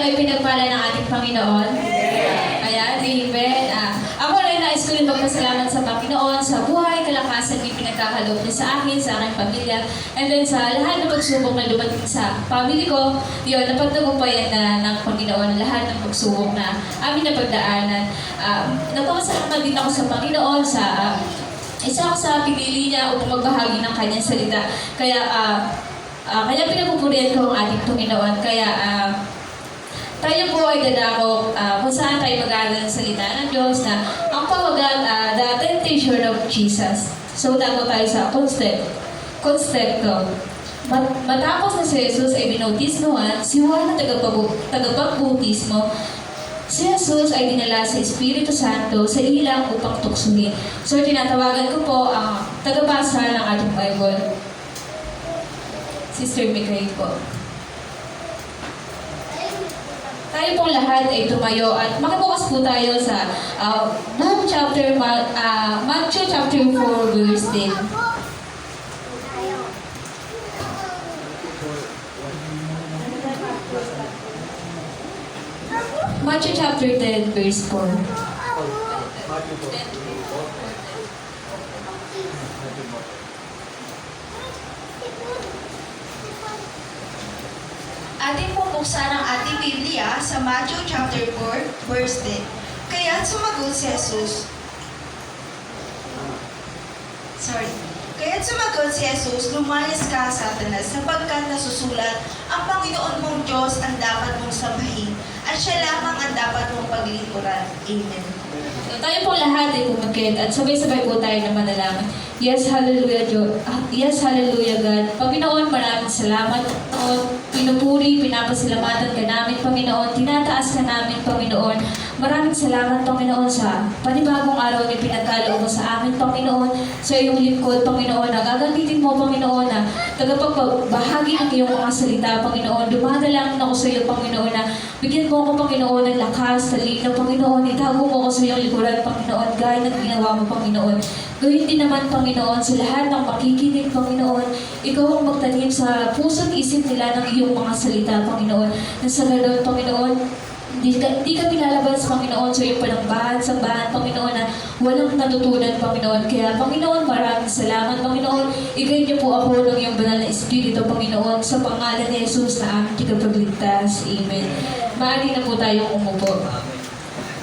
kayo ay pinagpala ng ating Panginoon? Ayan, amen. Ako rin nais ko rin magpasalamat sa Panginoon sa buhay, kalakasan may pinagkakaloob niya sa akin, sa aking pamilya, and then sa lahat ng pagsubok na dumating sa family ko. Yun, napagtagumpayan na ng Panginoon lahat ng pagsubok na amin na pagdaanan. Nagpapasalamat din ako sa Panginoon sa isa ako sa pinili niya upang magbahagi ng kanyang salita. Kaya pinagpupurihan ko ang ating Panginoon. Kaya tayo po ay dadako kung saan tayo mag-aaral ng salita ng Diyos na ang pawagan, the temptation of Jesus. So, dago tayo sa konteksto. Matapos na si Jesus ay binautismohan, si Juan na tagapagbautismo, si Jesus ay dinala sa Espiritu Santo sa ilang upang tuksuhin. So, tinatawagan ko po ang tagabasa ng ating Bible. Sister Mikay po. Tayo pong lahat ay tumayo at makibukas po tayo sa Matthew chapter 4 verse 10. Matthew chapter 10 verse 4. Ating pupuksan ang ating Biblia sa Matthew chapter 4, verse 10. Kaya't sumagot si Jesus, lumayas ka, Satanas, sapagkat nasusulat, ang Panginoon mong Diyos ang dapat mong sambahin, at siya lamang ang dapat mong paglingkuran. Amen. So, tayo po lahat ay pumakit at sabay-sabay po tayo na manalangin. Yes, hallelujah, yes, hallelujah, God. Panginoon, maraming salamat. Pinupuri, pinapasalamatan ka namin, Panginoon. Tinataas ka namin, Panginoon. Maraming salamat, Panginoon, sa panibagong araw na pinagkaloob mo sa amin, Panginoon. Sa iyong lingkod, Panginoon, na gagamitin mo, Panginoon, na tagapagbahagi ng iyong mga salita, Panginoon. Dumadalangin ako sa iyo, Panginoon, na bigyan mo ako, Panginoon, ng lakas, talino, Panginoon. Itago mo ako sa iyong likuran, Panginoon, gaya ng ginawa mo, Panginoon. Gawin din naman, Panginoon, sa lahat ng makikinig, Panginoon, ikaw ang magtanim sa puso't isip nila ng iyong mga salita, Panginoon. Na sa ganoon, Panginoon, di ka pinalabas, Panginoon, sa iyong panambahan, sambahan, Panginoon, na walang natutunan, Panginoon. Kaya, Panginoon, maraming salamat, Panginoon. Igay niyo po ako ng iyong banal na Espiritu, Panginoon, sa pangalan ni Jesus na aming tagapagligtas. Amen. Maaari na po tayong umupo.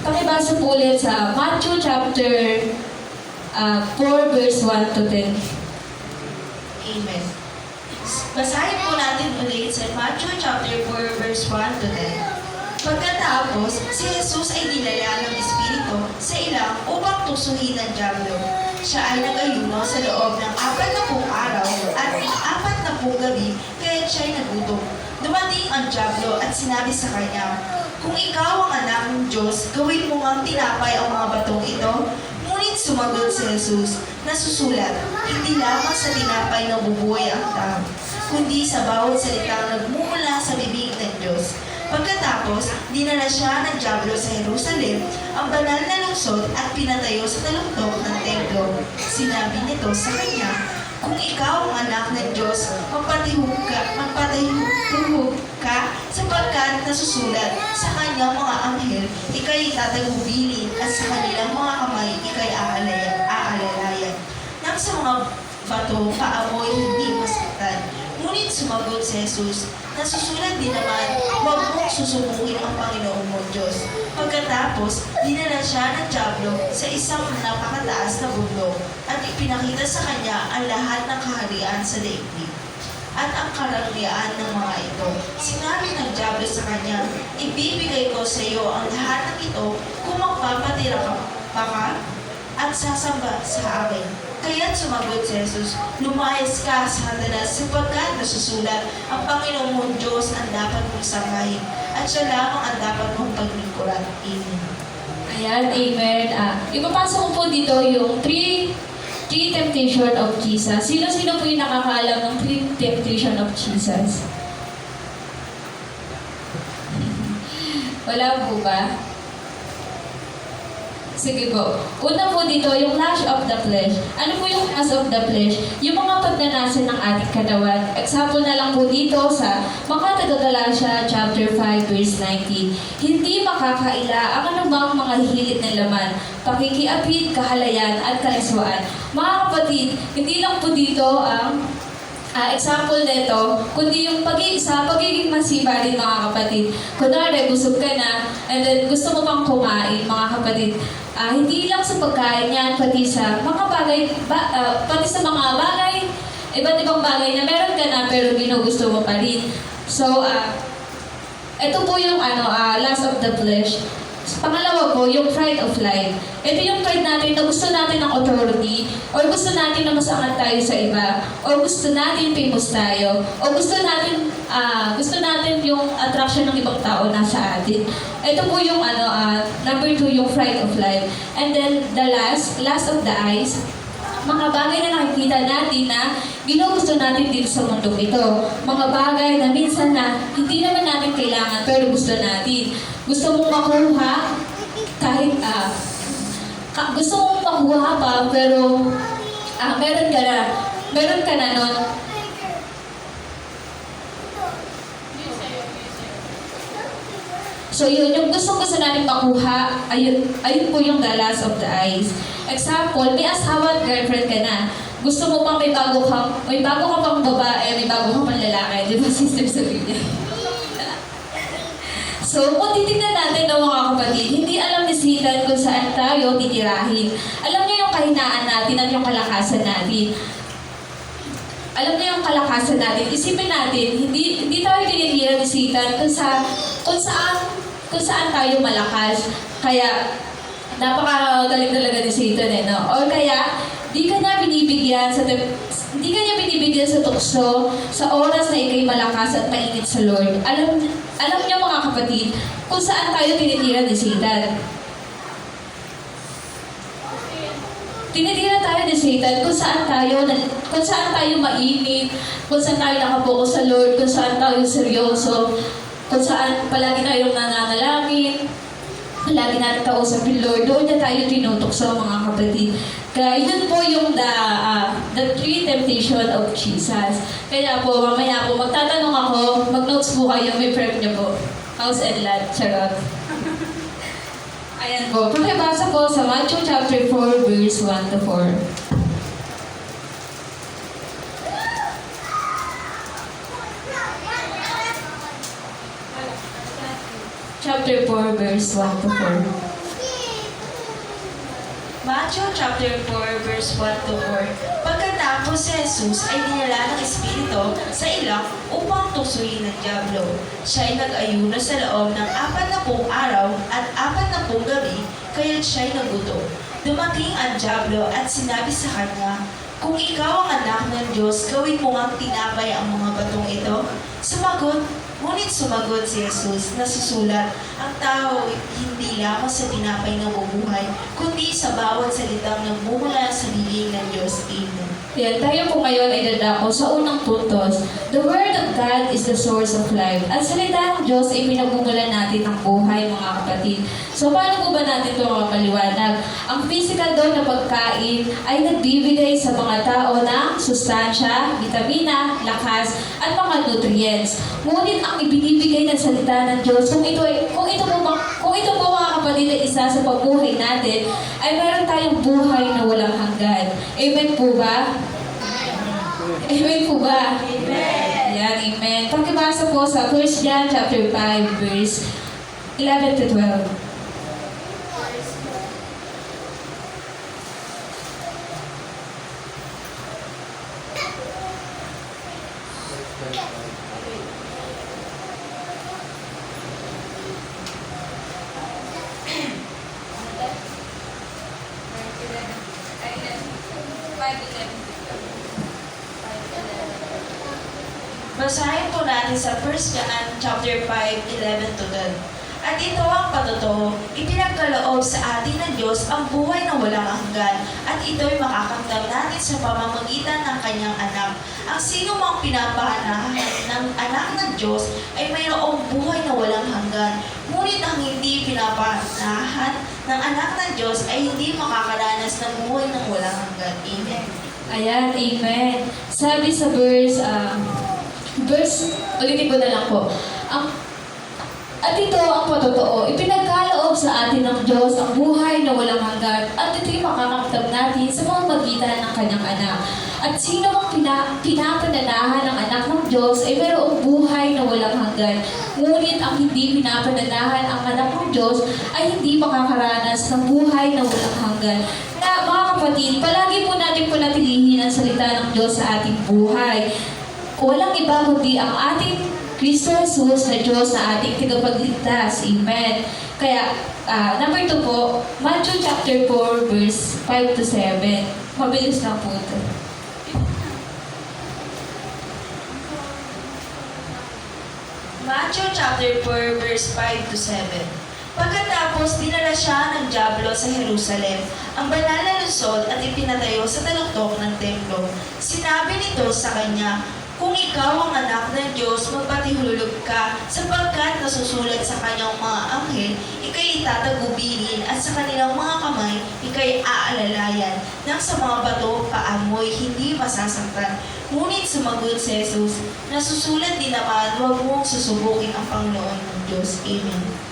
Pakibasa po ulit sa Matthew chapter 4 verse 1 to 10. Amen. Basahin po natin ulit sa Matthew chapter 4, verse 1 to 10. Pagkatapos, si Jesus ay dinala ng Espiritu sa ilang upang tusuhin ng dyablo. Siya ay nag-ayuno sa loob ng 40 araw at 40 gabi, kaya siya ay nagutom. Dumating ang dyablo at sinabi sa kanya, "Kung ikaw ang anak ng Diyos, gawin mo ngang tinapay ang mga batong ito." Ngunit sumagot si Jesus, nasusulat, "Hindi lamang sa tinapay na bubuhay ang tao, kundi sa bawat salitang nagmumula sa bibig ng Diyos." Pagkatapos, dinala siya ng dyablo sa Jerusalem, ang banal na lungsod, at pinatayo sa taluktok ng templo. Sinabi nito sa kanya, "Kung ikaw ang anak ng Diyos, magpatihog ka, sapagkat nasusulat, sa kanyang mga anghel, ika'y tatagubilin, at sa kanilang mga kamay, ika'y aalalayan. Nang sa mga bato, paamoy hindi masaktan." Ngunit sumagot si Jesus, nasusulat din naman, "Huwag mong susubukin ang Panginoon mong Diyos." Pagkatapos, dinala siya ng dyablo sa isang napakataas na bundok at ipinakita sa kanya ang lahat ng kaharian sa daigdig at ang karangyaan ng mga ito. Sinabi ng dyablo sa kanya, "Ibibigay ko sa iyo ang lahat ng ito kung magpapatira ka at sasamba sa akin." Kaya't sumagot si Jesus, "Lumayas ka, Satanas, sapagkat nasusulat, ang Panginoon mong Diyos ang dapat mong sambahin, at siya lamang ang dapat mong paglingkuran." Amen. Ayan, amen. Ipapasok ko po dito yung three temptation of Jesus. Sino-sino po yung nakakaalam ng three temptation of Jesus? Wala po ba? Sige po. Una po dito, yung lust of the flesh. Ano po yung lust of the flesh? Yung mga pagnanasa ng ating katawan. Example na lang po dito sa mga taga-Galatia chapter 5 verse 19. Hindi makakaila ang anumang mga hilit ng laman, pakikiapid, kahalayan, at kalaswaan. Mga kapatid, hindi lang po dito ang example nito, kundi yung pagiging masiba din mga kapatid. Kunwari, busog ka na, and then gusto mo pang kumain mga kapatid. Hindi lang sa pagkain yan, pati sa mga bagay, pati sa mga bagay, iba't ibang bagay na meron ka na pero ginugusto mo pa rin. So, ito po yung lust of the flesh. Pangalawa po, yung pride of life. Ito yung pride natin na gusto natin ng authority, or gusto natin na masangat tayo sa iba, or gusto natin famous tayo, o gusto natin yung attraction ng ibang tao nasa atin. Ito po yung number 2, yung pride of life. And then the last of the eyes, mga bagay na nakikita natin na ginugusto natin dito sa mundo ito. Mga bagay na minsan na hindi naman natin kailangan pero gusto natin. Gusto mong makuha kahit gusto mong makuha pa pero meron ka na nun. So yun, yung gusto natin makuha, ayun po yung the lust of the eyes. Example, may asawa at girlfriend ka na. Gusto mo pang may bago ka pang babae, may bago ka pang lalaki. Di ba, sister sa Biblia? So, kung titignan natin ng mga kapatid, hindi alam ni Satan kung saan tayo titirahin. Alam niyo yung kahinaan natin at yung kalakasan natin. Alam niyo yung kalakasan natin. Isipin natin, hindi tayo tinitira ni Satan kung saan tayo malakas. Kaya, napakagaling talaga ni Satan no? Or kaya, di ka niya binibigyan sa tukso, sa oras na ikay malakas at mainit sa Lord. Alam niyo mga kapatid, kung saan tayo tinitira ni Satan. Tinitira tayo ni Satan kung saan tayo mainit, kung saan tayo nakapokus sa Lord, kung saan tayo seryoso, kung saan palagi tayong nananalangin, palagi natin kausap yung Lord, doon na tayo tinutok sa mga kapatid. Kaya yun po yung the three temptation of Jesus. Kaya po, mamaya po, magtatanong ako, mag-notes po kayo, may prep niyo po. House and lot, charot. Ayan po, pakibasa po sa Matthew chapter 4, verse 1 to 4. Chapter 4, verse 1 to 4. Matthew chapter 4, verse 1 to 4. Pagkatapos si Jesus ay dinala ng Espiritu sa ilak upang tuksoin ng dyablo. Siya ay nag-ayuno sa loob ng 40 araw at 40 gabi, kaya't siya ay nagutom. Dumating ang dyablo at sinabi sa kanya, "Kung ikaw ang anak ng Diyos, gawin mo ngang tinapay ang mga batong ito." Ngunit sumagot si Jesus, nasusulat, "Ang tao hindi lamang sa tinapay na mabubuhay, kundi sa bawat salitang nagmumula sa bibig ng Diyos." Amen. Yan, tayo po ngayon ay dadako sa unang puntos. The Word of God is the source of life. At salita ng Diyos ay pinagmumulan natin ng buhay, mga kapatid. So, paano po ba natin ito mapaliwanag? Ang physical doon na pagkain ay nagbibigay sa mga tao ng sustansya, vitamina, lakas, at mga nutrients. Ngunit ang ibinibigay ng salita ng Diyos, kung ito po mga kapatid ay isa sa pagbuhay natin, ay meron tayong buhay na walang hanggan. Amen po ba? Amen po ba? Amen. Yan, amen. Pakibasa po sa 1 John chapter 5, verse 11 to 12. Basahin po natin sa 1 John chapter 5, 11 to 12. At ito ang patotoo, ipinagkaloob sa atin ng Diyos ang buhay na walang hanggan, at ito'y makakamtan natin sa pamamagitan ng kanyang anak. Ang sino mang pinapahanahan ng anak ng Diyos ay mayroong buhay na walang hanggan, ngunit ang hindi pinapahanahan ng anak ng Diyos ay hindi makakaranas ng buhay ng walang hanggan. Amen. Ayan, amen. Sabi sa ulitin ko na lang po. At ito ang patotoo, ipinagkaloob sa atin ng Diyos ang buhay na walang hanggan at ito'y makakamtan natin sa pamamagitan ng kanyang anak. At sino mang pinapananahan ng anak ng Diyos ay mayroong buhay na walang hanggan. Ngunit ang hindi pinapananahan ang anak ng Diyos ay hindi makakaranas ng buhay na walang hanggan. Na mga kapatid, palagi po natin panatilihin ang salita ng Diyos sa ating buhay. Walang iba kundi ang ating Kristo Jesus na Diyos na ating tagapagligtas. Amen. Kaya, number 2 po, Matthew chapter 4, verse 5 to 7. Mabilis lang po ito. Matthew chapter 4, verse 5 to 7. Pagkatapos, dinala siya ng dyablo sa Jerusalem, ang banal na lungsod at ipinatayo sa taluktok ng templo. Sinabi nito sa kanya, kung ikaw ang anak ng Diyos, magpatihulog ka, sapagkat nasusulat sa kanyang mga anghel, ikay itatagubilin at sa kanilang mga kamay, ikay aalalayan, nang sa mga bato paamoy hindi masasaktan. Ngunit sumagot si Jesus, nasusulat din naman, huwag mong susubukin ang Panginoon ng Diyos. Amen.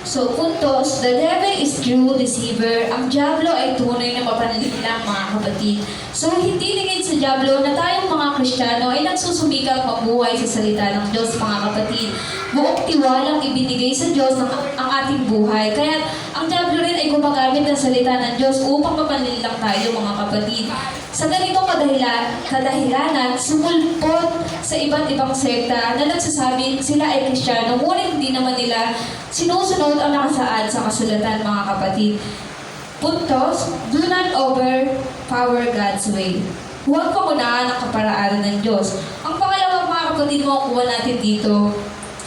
So, puntos, the devil is true deceiver. Ang Diablo ay tunay na mapanlilang, mga kapatid. So, hindi lingid sa Diablo na tayong mga Kristiyano ay nagsusumikap mabuhay sa salita ng Diyos, mga kapatid. Buong tiwalang ibinigay sa Diyos ang ating buhay. Kaya, ang Diablo rin ay gumagamit ng salita ng Diyos upang mapanlilang tayo, mga kapatid. Sa ganitong kadahilanan, sumulpot sa iba't ibang sekta na nagsasabi sila ay Kristiyano, ngunit hindi naman nila sinusunod ang nakasaad sa kasulatan, mga kapatid. Puntos, do not overpower God's way. Huwag pangunahan ang kaparaanan ng Diyos. Ang pangalawang, mga kapatid, makukuha natin dito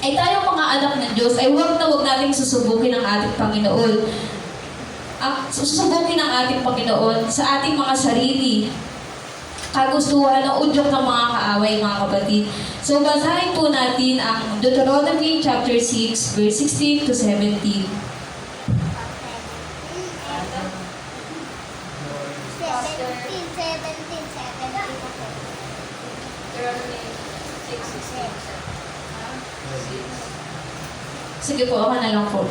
ay tayong mga anak ng Diyos ay huwag nating susubukin ang ating Panginoon. Susubukin ang ating Panginoon sa ating mga sarili, kagustuhan ng udyok ng mga kaaway, mga kapatid. So, basahin po natin ang Deuteronomy chapter 6, verse 16 to 17. 17, 17 po. Sige po, ako na lang po.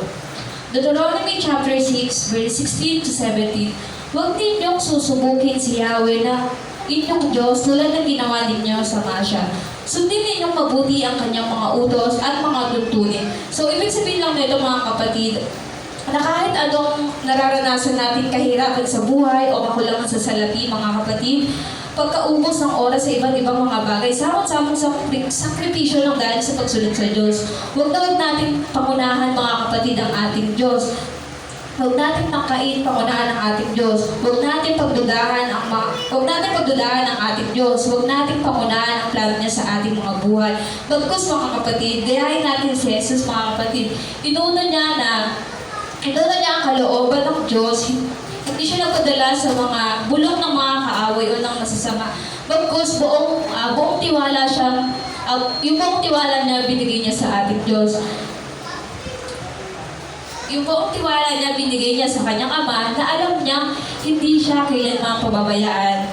Deuteronomy chapter 6, verse 16 to 17. Huwag ninyong susubukin si Yahweh na inyong Diyos tulad ng ginawa ninyo sa Masya. Sundin ninyong mabuti ang kanyang mga utos at mga tuntunin. So, ibig sabihin lang nito, mga kapatid, na kahit anong nararanasan natin kahirapan sa buhay o makulangan sa salapi, mga kapatid, pagkaubos ng oras sa iba't ibang mga bagay, samot-samong sakripisyo lang dahil sa pagsunod sa Diyos. Huwag natin pangunahan, mga kapatid, ang ating Diyos. Huwag natin nakain pangunahan ang ating Diyos. Huwag natin pagdudahan ang ating Diyos. Huwag natin pangunahan ang plano niya sa ating mga buhay. Bagkus, mga kapatid, gayahin natin si Jesus, mga kapatid. Inuna niya ang kalooban ng Diyos. Hindi siya nagpadala sa mga bulong ng mga kaaway o ng masasama. Bagkus, buong tiwala siya, yung buong tiwala niya binigay niya sa ating Diyos. Yung buong tiwala niya binigay niya sa kanyang Ama na alam niya hindi siya kailanman pababayaan.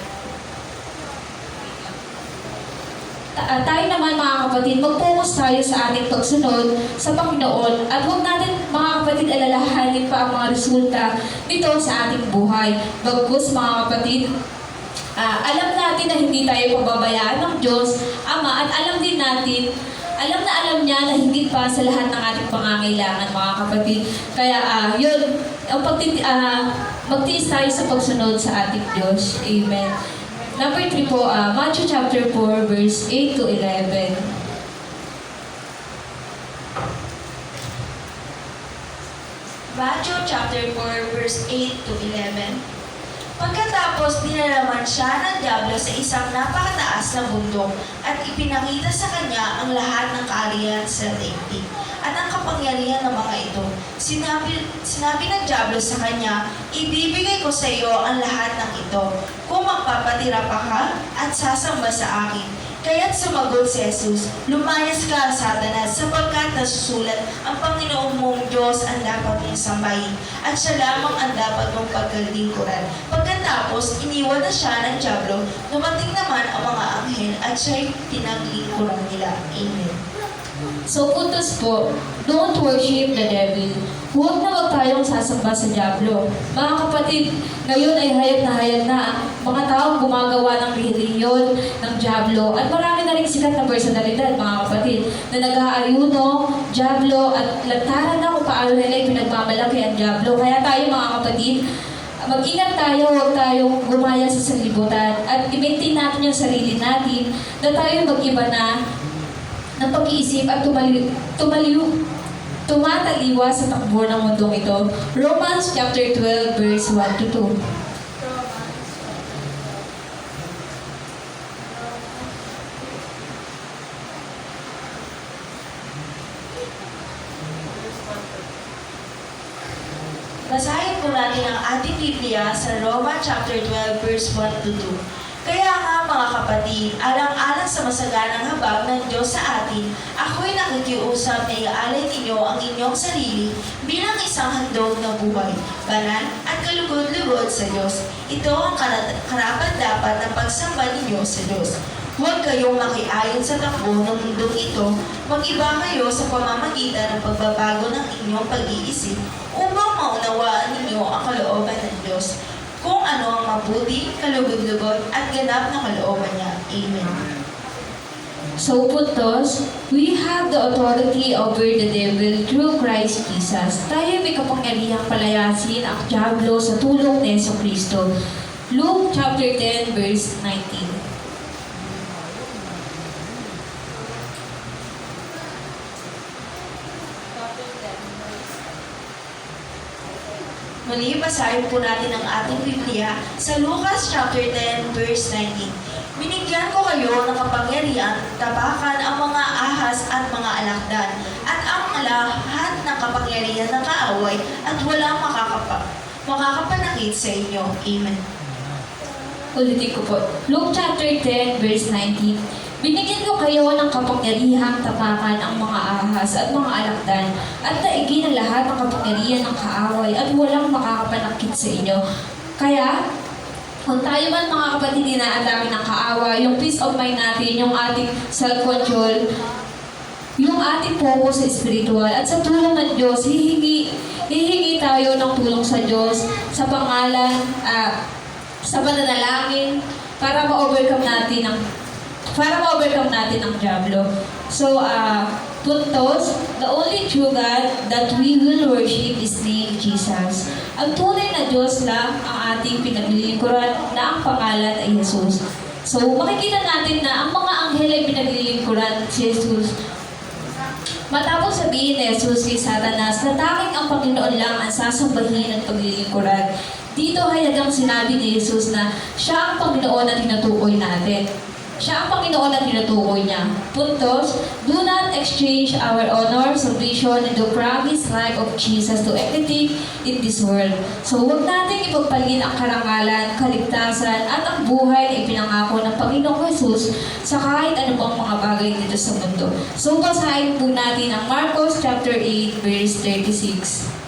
Tayo naman, mga kapatid, mag-focus tayo sa ating pagsunod sa Panginoon at huwag natin, mga kapatid, alalahanin pa ang mga resulta nito sa ating buhay. Bagkus, mga kapatid, alam natin na hindi tayo pababayaan ng Diyos, Ama, at alam niya na higit pa sa lahat ng ating pangangailangan, mga kapatid. Kaya, magtiis tayo sa pagsunod sa ating Diyos. Amen. Number 3 po, Matthew chapter 4, verse 8 to 11. Matthew chapter 4, verse 8 to 11. Pagkatapos, dinalaman siya ng Diablo sa isang napakataas na bundok at ipinakita sa kanya ang lahat ng kaharian sa daigdig at ang kapangyarihan ng mga ito. Sinabi ng Diablo sa kanya, ibibigay ko sa iyo ang lahat ng ito kung magpapatira pa ka at sasamba sa akin. Kaya't sumagot si Jesus, lumayas ka, Satanas, sapagkat nasusulat, ang Panginoon mong Diyos ang dapat mong sambahin, at siya lamang ang dapat mong pagkalingkuran. Pagkatapos, iniwan na siya ng dyablo, dumating naman ang mga anghel at siya'y pinaglingkuran nila. Amen. So puntos po, don't worship the devil. Huwag na wag tayong sasamba sa dyablo. Mga kapatid, ngayon ay hayag na ang mga taong gumagawa ng relihiyon ng dyablo at marami na rin sikat na personalidad, mga kapatid, na nag-aayuno, dyablo at lantaran na kung paano nila pinagmamalaki ang dyablo. Kaya tayo, mga kapatid, mag-ingat tayo, huwag tayong gumaya sa sanlibutan at i-maintain natin yung sarili natin na tayo mag-iba na ng pag-iisip at tumataliwa sa takbo ng mundong ito. Romans chapter 12, verse 1 to 2. Basahin po natin ang ating Biblia sa Roma chapter 12, verse 1 to 2. Kaya nga mga kapatid, alang-alang sa masaganang habag ng Diyos sa atin, ako'y nakikiusap na iaalay ninyo ang inyong sarili bilang isang handog na buhay, banal at kalugod-lugod sa Diyos. Ito ang karapat-dapat ng pagsamba ninyo sa Diyos. Huwag kayong makiayon sa takbo ng mundong ito, mag-iba kayo sa pamamagitan ng pagbabago ng inyong pag-iisip upang maunawaan ninyo ang kalooban ng Diyos, kung ano ang mabuti, kalugod-lugod at ganap na kalooban niya. Amen. So puntos, we have the authority over the devil through Christ Jesus. Tayo may kapangyarihang palayasin ang dyablo sa tulong ni Jesucristo. Luke chapter 10, verse 19. Muli, basahin po natin ang ating Biblia sa Lucas chapter 10, verse 19. Binigyan ko kayo ng kapangyarihan, tapakan ang mga ahas at mga alakdan, at ang lahat ng kapangyarihan ng kaaway, at walang makakapanakit sa inyo. Amen. Ulitin ko po. Luke chapter 10, verse 19. Binigyan ko kayo ng kapangyarihang tapakan ang mga ahas at mga alakdan, at daigin ang lahat ng kapangyarihan ng kaaway, at walang makakapanakit sa inyo. Kaya, kung tayo man mga kapatid na ang dami ng kaaway, yung peace of mind natin, yung ating self-control, yung ating focus sa spiritual, at sa tulong ng Diyos, hihingi tayo ng tulong sa Diyos, sa pangalan, sa pananalangin, para ma-overcome natin ang dyablo. So, puntos, the only true God that we will worship is named Jesus. Ang tunay na Diyos lang ang ating pinaglilingkuran na ang pangalan ay Jesus. So, makikita natin na ang mga anghel ay pinaglilingkuran si Jesus. Matapos sabihin ni Jesus kay Satanas na tanging ang Panginoon lang ang sasambahin at paglilingkuran, dito hayagang sinabi ni Jesus na siya ang Panginoon na tinutukoy natin. Siya ang Panginoon na tinutukoy niya. Puntos, do not exchange our honor, salvation, and the promised life of Jesus to anything in this world. So huwag natin ipagpalit ang karangalan, kaligtasan, at ang buhay na ipinangako ng Panginoong Jesus sa kahit anumang mga bagay dito sa mundo. So basahin po natin ang Marcos chapter 8, verse 36.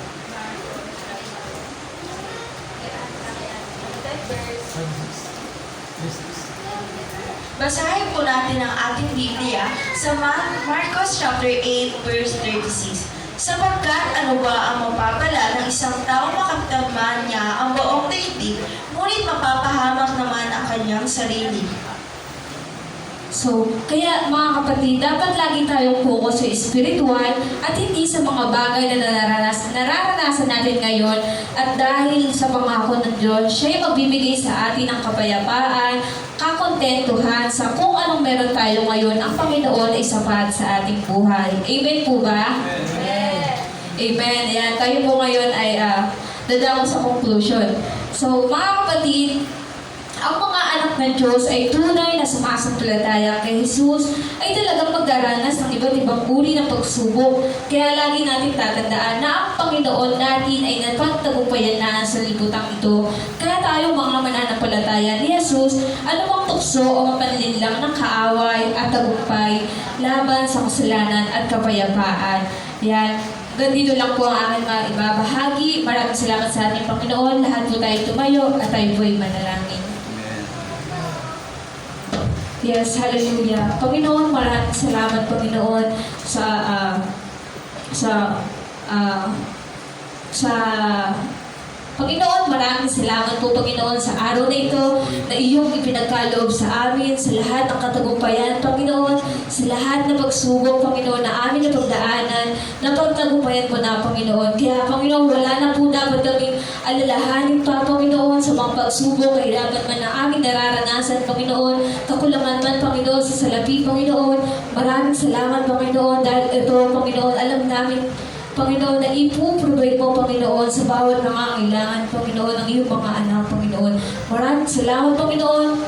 Basahin po natin ang ating Biblia sa Marcos chapter 8, verse 36. Sapagkat ano ba ang mapapala ng isang tao makatamnan niya ang buong daigdig, ngunit mapapahamak naman ang kanyang sarili. So, kaya mga kapatid, dapat lagi tayong focus sa spiritual at hindi sa mga bagay na nararanasan natin ngayon, at dahil sa pangako ng Diyos, siya'y magbibigay sa atin ng kapayapaan, kakontentuhan sa kung anong meron tayo ngayon. Ang Panginoon ay sapat sa ating buhay. Amen po ba? Amen. Amen. Yan, tayo po ngayon ay dadako sa conclusion. So, mga kapatid, ang mga anak ng Diyos ay tunay na sumasampalataya kay Jesus ay talagang magdaranas ng iba't ibang uri ng pagsubok. Kaya lagi natin tatandaan na ang Panginoon natin ay napagtagumpayan na sa libutang ito. Kaya tayo mga mananampalataya ni Jesus, anumang tukso tukso o mapanlinlang ng kaaway at tagumpay laban sa kasalanan at kapayapaan. Yan. Ganito lang po ang aking mga ibabahagi. Maraming salamat sa ating Panginoon. Lahat po tayo tumayo at tayo po ay manalangin. Yes, hallelujah. Panginoon, maraming salamat, Panginoon, Panginoon, maraming salamat po, Panginoon, sa araw na ito na iyong ipinagkaloob sa amin, sa lahat ng katagumpayan, Panginoon, sa lahat ng pagsubok, Panginoon, na amin na pagdaanan, na pagtagumpayan po na, Panginoon. Kaya, Panginoon, wala na po dapat kaming alalahanin pa, Panginoon, sa mga pagsubok, kahirapan man na aming nararanasan, Panginoon, kakulangan man, Panginoon, sa salapi, Panginoon. Maraming salamat, Panginoon, dahil ito, Panginoon, alam namin, Panginoon, na ipuprovide mo, Panginoon, sa bawat nangangailangan, Panginoon, ng iyong mga anak, Panginoon. Maraming salamat, Panginoon,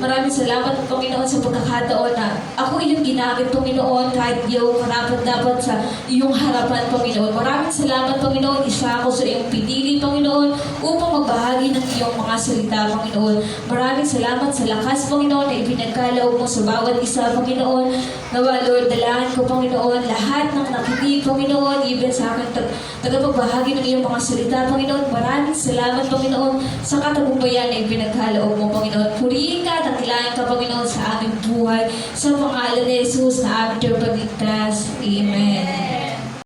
maraming salamat, Panginoon, sa pagkakataon na ako iyong ginamit, Panginoon, kahit di ako karapat-dapat sa iyong harapan, Panginoon. Maraming salamat, Panginoon, isa ako sa iyong pinili, Panginoon, upang magbahagi ng iyong mga salita, Panginoon. Maraming salamat sa lakas, Panginoon, na ipinagkaloob mo sa bawat isa, Panginoon. Nawa, Lord, dalahan ko, Panginoon, lahat ng nakinig, Panginoon, even sa akin, tagapagbahagi ng iyong mga salita, Panginoon. Maraming salamat, Panginoon, sa katagumpayan na ipinagkaloob mo, Panginoon. Purihin ka, dakilain ka, Panginoon, sa aming buhay. Sa pangalan ni Jesus na aming pagligtas. Amen.